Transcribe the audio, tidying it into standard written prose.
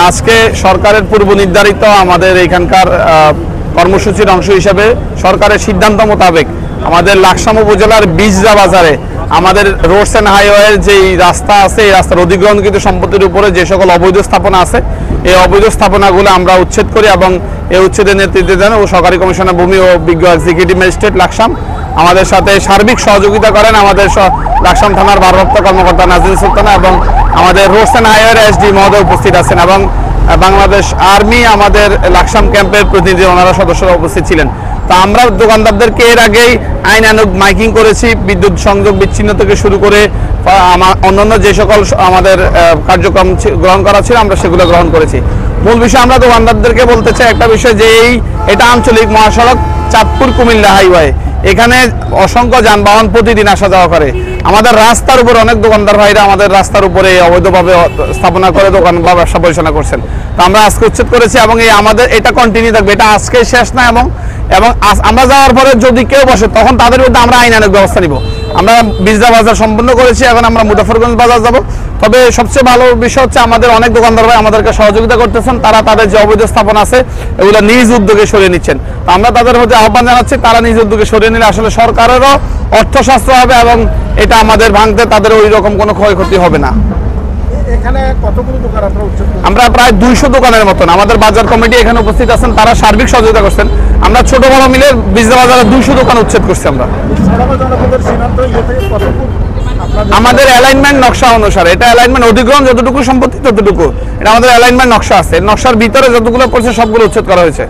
আজকে সরকারের পূর্ব নির্ধারিত আমাদের এখানকার কর্মসূচির অংশ হিসেবে সরকারের সিদ্ধান্ত মোতাবেক আমাদের লাকসাম উপজেলার বিজরা বাজারে আমাদের রোডস অ্যান্ড হাইওয়ের যেই রাস্তা আছে এই রাস্তার অধিগ্রহণকৃত সম্পত্তির উপরে যে সকল অবৈধ স্থাপনা আছে এই অবৈধ স্থাপনাগুলো আমরা উচ্ছেদ করি এবং এই উচ্ছেদের নেতৃত্ব দেন ও সরকারি কমিশনার ভূমি ও বিজ্ঞ এক্সিকিউটিভ ম্যাজিস্ট্রেট লাকসাম। আমাদের সাথে সার্বিক সহযোগিতা করেন আমাদের লাকসাম থানার ভারপ্রাপ্ত কর্মকর্তা নাজরিন সুলতানা এবং আমাদের রোডস অ্যান্ড হাইওয়ের এসডি মহোদয় উপস্থিত আছেন এবং বাংলাদেশ আর্মি আমাদের লাকসাম ক্যাম্পের প্রতিনিধি ওনারা সদস্যরা উপস্থিত ছিলেন। তো আমরা দোকানদারদেরকে এর আগেই আইনানুগ মাইকিং করেছি, বিদ্যুৎ সংযোগ বিচ্ছিন্ন থেকে শুরু করে অন্যান্য যে সকল আমাদের কার্যক্রম গ্রহণ করা ছিল আমরা সেগুলো গ্রহণ করেছি। মূল বিষয় আমরা দোকানদারদেরকে বলতে চাই একটা বিষয় যে এটা আঞ্চলিক মহাসড়ক চাঁদপুর কুমিল্লা হাইওয়ে, এখানে অসংখ্য যানবাহন প্রতিদিন আসা যাওয়া করে। আমাদের রাস্তার উপরে অনেক দোকানদার ভাইরা আমাদের রাস্তার উপরে অবৈধভাবে স্থাপনা করে দোকান বা ব্যবসা পরিচালনা করছেন। তো আমরা আজকে উচ্ছেদ করেছি এবং আমাদের এটা কন্টিনিউ থাকবে, এটা আজকে শেষ না এবং আমরা যাওয়ার পরে যদি কেউ বসে তখন তাদের বিরুদ্ধে আমরা আইনানুগ ব্যবস্থা নিব। আমরা বিজরা বাজার সম্পন্ন করেছি, এখন আমরা মুজাফফরগঞ্জ বাজার যাব। তবে সবচেয়ে ভালো বিষয় হচ্ছে আমাদের অনেক দোকানদার ভাই আমাদেরকে সহযোগিতা করতেছেন, তারা তাদের যে অবৈধ স্থাপনা আছে এগুলো নিজ উদ্যোগে সরিয়ে নিচ্ছেন। তো আমরা তাদের মধ্যে আহ্বান জানাচ্ছি তারা নিজ উদ্যোগে সরিয়ে নিলে আসলে সরকারেরও অর্থশাস্ত্র হবে এবং এটা আমাদের ভাঙতে তাদের ওই রকম কোনো ক্ষয়ক্ষতি হবে না। এখানে কতগুলো দোকান আমরা প্রায় 200 দোকানের মতন আমাদের বাজার কমিটি এখানে উপস্থিত আছেন, তারা সার্বিক সহযোগিতা করছেন। আমরা ছোট বড় মিলে বিজরা বাজারে 200 দোকান উচ্ছেদ করছি। আমরা আমাদের অ্যালাইনমেন্ট নকশা অনুসারে, এটা অ্যালাইনমেন্ট অধিগ্রহণ যতটুকু সম্পত্তি ততটুকু, এটা আমাদের অ্যালাইনমেন্ট নকশা আছে, নকশার ভিতরে যতগুলো পড়ছে সবগুলো উচ্ছেদ করা হয়েছে।